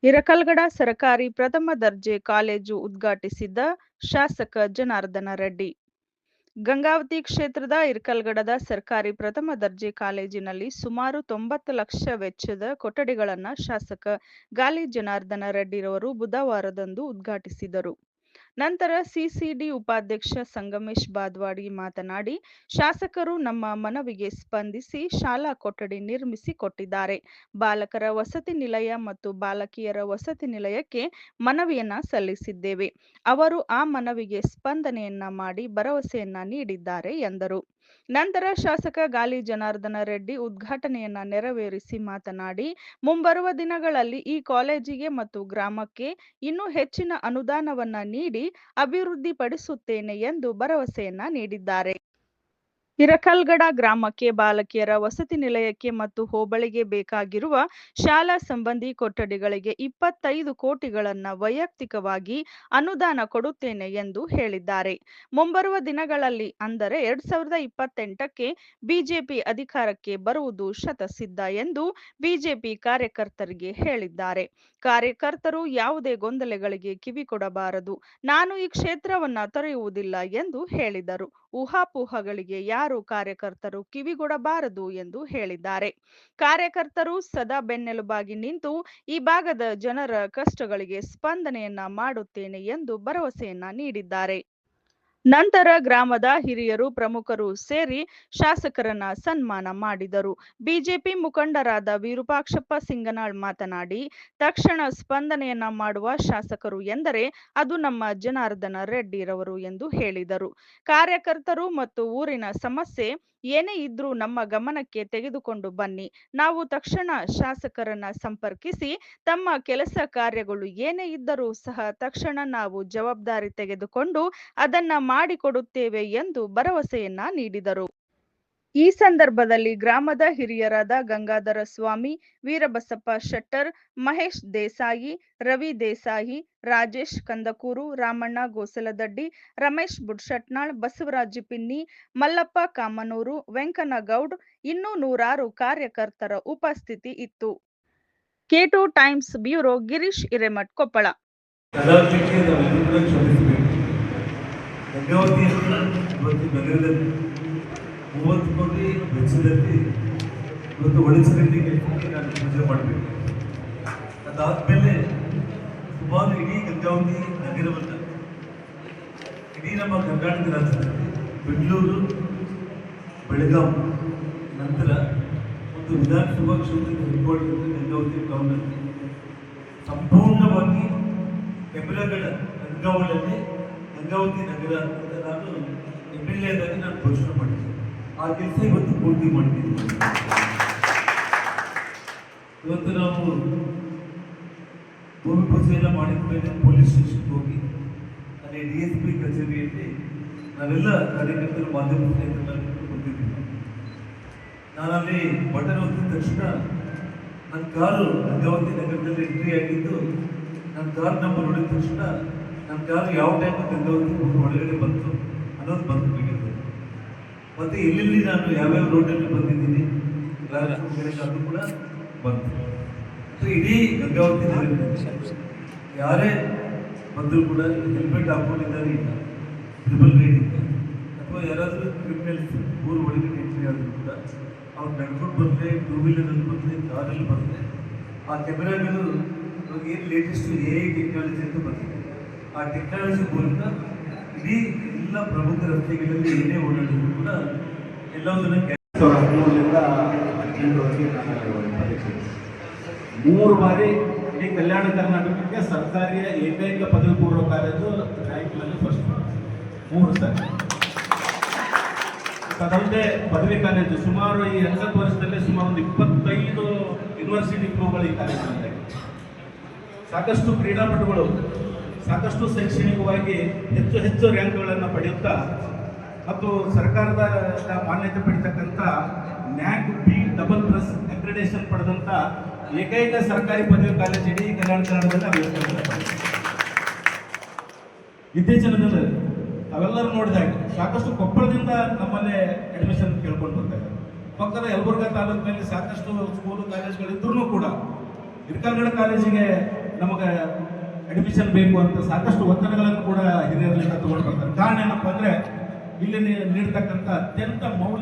ಹಿರಕಲ್ಗಡ ಸರಕಾರಿ ಪ್ರಥಮ ದರ್ಜೆ ಕಾಲೇಜು ಉದ್ಘಾಟಿಸಿದ ಶಾಸಕ ಜನಾರ್ದನ ರೆಡ್ಡಿ. ಗಂಗಾವತಿ ಕ್ಷೇತ್ರದ ಇರ್ಕಲ್ಗಡದ ಸರ್ಕಾರಿ ಪ್ರಥಮ ದರ್ಜೆ ಕಾಲೇಜಿನಲ್ಲಿ ಸುಮಾರು 90 ಲಕ್ಷ ವೆಚ್ಚದ ಕೊಠಡಿಗಳನ್ನು ಶಾಸಕ ಗಾಲಿ ಜನಾರ್ದನ ರೆಡ್ಡಿರವರು ಬುಧವಾರದಂದು ಉದ್ಘಾಟಿಸಿದರು. ನಂತರ ಸಿಸಿಡಿ ಉಪಾಧ್ಯಕ್ಷ ಸಂಗಮೇಶ್ ಬಾದ್ವಾಡಿ ಮಾತನಾಡಿ, ಶಾಸಕರು ನಮ್ಮ ಮನವಿಗೆ ಸ್ಪಂದಿಸಿ ಶಾಲಾ ಕೊಠಡಿ ನಿರ್ಮಿಸಿ ಕೊಟ್ಟಿದ್ದಾರೆ. ಬಾಲಕರ ವಸತಿ ನಿಲಯ ಮತ್ತು ಬಾಲಕಿಯರ ವಸತಿ ನಿಲಯಕ್ಕೆ ಮನವಿಯನ್ನ ಸಲ್ಲಿಸಿದ್ದೇವೆ. ಅವರು ಆ ಮನವಿಗೆ ಸ್ಪಂದನೆಯನ್ನ ಮಾಡಿ ಭರವಸೆಯನ್ನ ನೀಡಿದ್ದಾರೆ ಎಂದರು. ನಂತರ ಶಾಸಕ ಗಾಲಿ ಜನಾರ್ದನ ರೆಡ್ಡಿ ಉದ್ಘಾಟನೆಯನ್ನ ನೆರವೇರಿಸಿ ಮಾತನಾಡಿ, ಮುಂಬರುವ ದಿನಗಳಲ್ಲಿ ಈ ಕಾಲೇಜಿಗೆ ಮತ್ತು ಗ್ರಾಮಕ್ಕೆ ಇನ್ನೂ ಹೆಚ್ಚಿನ ಅನುದಾನವನ್ನ ನೀಡಿ ಅಭಿವೃದ್ಧಿಪಡಿಸುತ್ತೇನೆ ಎಂದು ಭರವಸೆಯನ್ನ ನೀಡಿದ್ದಾರೆ. ಹಿರಕಲ್ಗಡ ಗ್ರಾಮಕ್ಕೆ ಬಾಲಕಿಯರ ವಸತಿ ನಿಲಯಕ್ಕೆ ಮತ್ತು ಹೋಬಳಿಗೆ ಬೇಕಾಗಿರುವ ಶಾಲಾ ಸಂಬಂಧಿ ಕೊಠಡಿಗಳಿಗೆ 25 ಕೋಟಿಗಳನ್ನು ವೈಯಕ್ತಿಕವಾಗಿ ಅನುದಾನ ಕೊಡುತ್ತೇನೆ ಎಂದು ಹೇಳಿದ್ದಾರೆ. ಮುಂಬರುವ ದಿನಗಳಲ್ಲಿ ಅಂದರೆ 2028ಕ್ಕೆ ಬಿಜೆಪಿ ಅಧಿಕಾರಕ್ಕೆ ಬರುವುದು ಶತಸಿದ್ಧ ಎಂದು ಬಿಜೆಪಿ ಕಾರ್ಯಕರ್ತರಿಗೆ ಹೇಳಿದ್ದಾರೆ. ಕಾರ್ಯಕರ್ತರು ಯಾವುದೇ ಗೊಂದಲಗಳಿಗೆ ಕಿವಿಕೊಡಬಾರದು. ನಾನು ಈ ಕ್ಷೇತ್ರವನ್ನ ತೊರೆಯುವುದಿಲ್ಲ ಎಂದು ಹೇಳಿದರು. ಊಹಾಪೋಹಗಳಿಗೆ ಯಾರು ಕಾರ್ಯಕರ್ತರು ಕಿವಿಗೊಡಬಾರದು ಎಂದು ಹೇಳಿದ್ದಾರೆ. ಕಾರ್ಯಕರ್ತರು ಸದಾ ಬೆನ್ನೆಲುಬಾಗಿ ನಿಂತು ಈ ಭಾಗದ ಜನರ ಕಷ್ಟಗಳಿಗೆ ಸ್ಪಂದನೆಯನ್ನ ಮಾಡುತ್ತೇನೆ ಎಂದು ಭರವಸೆಯನ್ನ ನೀಡಿದ್ದಾರೆ. ನಂತರ ಗ್ರಾಮದ ಹಿರಿಯರು ಪ್ರಮುಖರು ಸೇರಿ ಶಾಸಕರನ್ನ ಸನ್ಮಾನ ಮಾಡಿದರು. ಬಿಜೆಪಿ ಮುಖಂಡರಾದ ವಿರೂಪಾಕ್ಷಪ್ಪ ಸಿಂಗನಾಳ್ ಮಾತನಾಡಿ, ತಕ್ಷಣ ಸ್ಪಂದನೆಯನ್ನ ಮಾಡುವ ಶಾಸಕರು ಎಂದರೆ ಅದು ನಮ್ಮ ಜನಾರ್ದನ ರೆಡ್ಡಿರವರು ಎಂದು ಹೇಳಿದರು. ಕಾರ್ಯಕರ್ತರು ಮತ್ತು ಊರಿನ ಸಮಸ್ಯೆ ಏನೇ ಇದ್ರೂ ನಮ್ಮ ಗಮನಕ್ಕೆ ತೆಗೆದುಕೊಂಡು ಬನ್ನಿ. ನಾವು ತಕ್ಷಣ ಶಾಸಕರನ್ನ ಸಂಪರ್ಕಿಸಿ ತಮ್ಮ ಕೆಲಸ ಕಾರ್ಯಗಳು ಏನೇ ಇದ್ದರೂ ಸಹ ತಕ್ಷಣ ನಾವು ಜವಾಬ್ದಾರಿ ತೆಗೆದುಕೊಂಡು ಅದನ್ನ ಮಾಡಿಕೊಡುತ್ತೇವೆ ಎಂದು ಭರವಸೆಯನ್ನ ನೀಡಿದರು. ಈ ಸಂದರ್ಭದಲ್ಲಿ ಗ್ರಾಮದ ಹಿರಿಯರಾದ ಗಂಗಾಧರ ಸ್ವಾಮಿ, ವೀರಬಸಪ್ಪ ಶೆಟ್ಟರ್, ಮಹೇಶ್ ದೇಸಾಯಿ, ರವಿ ದೇಸಾಯಿ, ರಾಜೇಶ್ ಕಂದಕೂರು, ರಾಮಣ್ಣ ಗೋಸಲದಡ್ಡಿ, ರಮೇಶ್ ಬುಡ್ಶಟ್ನಾಳ್, ಬಸವರಾಜ್ ಪಿನ್ನಿ, ಮಲ್ಲಪ್ಪ ಕಾಮನೂರು, ವೆಂಕನಗೌಡ್ ಇನ್ನೂ ನೂರಾರು ಕಾರ್ಯಕರ್ತರ ಉಪಸ್ಥಿತಿ ಇತ್ತು. K2 times bureau Girish Hiremath, Koppal. ನಗರದಲ್ಲಿ 30 ಕೋಟಿ ವೆಚ್ಚದಲ್ಲಿ ಇವತ್ತು ಒಳಚರಂಡಿ ಕೆಲಸಕ್ಕೆ ನಾನು ಪೂಜೆ ಮಾಡಬೇಕು. ಅದಾದಮೇಲೆ ಸುಮಾರು ಇಡೀ ಗಂಗಾವತಿ ನಗರವನ್ನು, ಇಡೀ ನಮ್ಮ ಕರ್ನಾಟಕ ರಾಜ್ಯದಲ್ಲಿ ಬೆಂಗಳೂರು, ಬೆಳಗಾವಿ ನಂತರ ಒಂದು ವಿಧಾನಸಭಾ ಕ್ಷೇತ್ರದ ಹೆಡ್ಕ್ವಾರ್ಟರ್ ಗಂಗಾವತಿ ಟೌನಲ್ಲಿ ಸಂಪೂರ್ಣವಾಗಿ ಕೆಮೆರಾಗಳ ಕಣ್ಗಾವಲಲ್ಲಿ ಗಂಗಾವತಿ ನಗರ ಅಂತ ನಾನು MLA ಆಗಿ ನಾನು ಘೋಷಣೆ ಮಾಡಿದ್ದೆ. ಆ ಕೆಲಸ ಇವತ್ತು ಪೂರ್ತಿ ಮಾಡಿದ್ದೀನಿ. ಇವತ್ತು ನಾವು ಭೂಮಿ ಪೂಜೆಯನ್ನು ಮಾಡಿದ ಮೇಲೆ ಪೊಲೀಸ್ ಸ್ಟೇಷನ್ಗೆ ಹೋಗಿ ಅಲ್ಲಿ DSP ಕಚೇರಿಯಲ್ಲಿ ನಾವೆಲ್ಲ ಕಾರ್ಯಕರ್ತರು ಮಾಧ್ಯಮ ಸ್ನೇಹಿತರನ್ನ ಬಂದಿದ್ದೀವಿ. ನಾನಲ್ಲಿ ಬಟನ್ ಒತ್ತಿದ ತಕ್ಷಣ ನನ್ನ ಕಾರು ಗಂಗಾವತಿ ನಗರದಲ್ಲಿ ಎಂಟ್ರಿ ಆಗಿದ್ದು, ನನ್ನ ಕಾರ್ ನಂಬರ್ ನೋಡಿದ ತಕ್ಷಣ ನನ್ನ ಕಾರು ಯಾವ ಟೈಮ್ ಗಂಗಾವತಿ ಒಳಗಡೆ ಬಂತು ಅನ್ನೋದು ಬಂದು ಬಿಟ್ಟಿದೆ. ಮತ್ತು ಎಲ್ಲೆಲ್ಲಿ ನಾನು ಯಾವ್ಯಾವ ರೋಡಲ್ಲಿ ಬಂದಿದ್ದೀನಿ ಅದು ಕೂಡ ಬಂತು. ಇಡೀ ಗಂಗಾವತಿ ನಗರದಲ್ಲಿ ಯಾರೇ ಬಂದರೂ ಕೂಡ ಹೆಲ್ಮೆಟ್ ಹಾಕೊಂಡಿದ್ದಾರೆ ಇಲ್ಲ, ಟ್ರಿಬಲ್ ರೈಡ್ ಇಲ್ಲ, ಅಥವಾ ಯಾರಾದರೂ ಕ್ರಿಮಿನಲ್ಸ್ ಊರು ಒಳಗಡೆ ಎಂಟ್ರಿ ಆದರೂ ಕೂಡ ಅವ್ರು ನಡ್ಕೊಂಡು ಬಂದರೆ, ಟೂ ವೀಲರಲ್ಲಿ ಬಂದರೆ, ಕಾರಲ್ಲಿ ಬಂದರೆ ಆ ಕೆಮೆರಾಗಳು ಏನು ಲೇಟೆಸ್ಟ್ AI ಟೆಕ್ನಾಲಜಿ ಅಂತ ಬಂದಿದೆ. ಆ ಟೆಕ್ನಾಲಜಿ ಮೂಲಕ ಇಡೀ ಎಲ್ಲ ಪ್ರಮುಖ ರಸ್ತೆಗಳಲ್ಲಿ ಏನೇ ಓಡಾಡಿದ್ರು ಕೂಡ ಎಲ್ಲದನ್ನ 3 ಬಾರಿ ಇಡೀ ಕಲ್ಯಾಣ ಕರ್ನಾಟಕಕ್ಕೆ ಸರ್ಕಾರಿಯ ಏಕೈಕ ಪದವಿ ಪೂರ್ವ ಕಾಲೇಜು ರ್ಯಾಂಕ್ನಲ್ಲಿ ಫಸ್ಟ್ 3 ಸಾರಿ. ಅದಲ್ಲದೆ ಪದವಿ ಕಾಲೇಜು ಸುಮಾರು ಈ 80 ವರ್ಷದಲ್ಲಿ ಸುಮಾರು ಒಂದು 25 ಯೂನಿವರ್ಸಿಟಿ ಗ್ರೂಪ್ಗಳು ಈ ಕಾಲೇಜಿನಲ್ಲಿ. ಸಾಕಷ್ಟು ಕ್ರೀಡಾಪಟುಗಳು ಸಾಕಷ್ಟು ಶೈಕ್ಷಣಿಕವಾಗಿ ಹೆಚ್ಚು ರ್ಯಾಂಕ್ಗಳನ್ನು ಪಡೆಯುತ್ತಾ ಮತ್ತು ಸರ್ಕಾರದ ಮಾನ್ಯತೆ ಪಡೆತಕ್ಕಂಥ NAC B++ ಅಕ್ರಿಡೇಷನ್ ಪಡೆದಂಥ ಏಕೈಕ ಸರ್ಕಾರಿ ಪದವಿ ಕಾಲೇಜ್ ಇಡೀ ಕಲ್ಯಾಣ ಕರ್ನಾಟಕದಲ್ಲಿ ಇತ್ತೀಚಿನ ದಿನದಲ್ಲಿ ಅವೆಲ್ಲರೂ ನೋಡಿದಾಗ ಸಾಕಷ್ಟು ಕೊಪ್ಪಳದಿಂದ ನಮ್ಮಲ್ಲಿ ಅಡ್ಮಿಷನ್ ಕೇಳ್ಕೊಂಡು ಬರ್ತಾರೆ. ಪಕ್ಕದ ಯಲಬುರ್ಗಾ ತಾಲೂಕಿನಲ್ಲಿ ಸಾಕಷ್ಟು ಸ್ಕೂಲು ಕಾಲೇಜುಗಳಿದ್ರೂ ಕೂಡ ಹಿರಕಲ್ಗಡ ಕಾಲೇಜಿಗೆ ನಮಗೆ ಅಡ್ಮಿಷನ್ ಬೇಕು ಅಂತ ಸಾಕಷ್ಟು ಒತ್ತಡಗಳನ್ನು ಕೂಡ ಹಿರಿಯರಿಂದ ತಗೊಂಡು ಬರ್ತಾರೆ. ಕಾರಣ ಏನಪ್ಪ ಅಂದರೆ ಇಲ್ಲಿ ನೀಡ್ತಕ್ಕಂಥ ಅತ್ಯಂತ ಮೌಲ್ಯ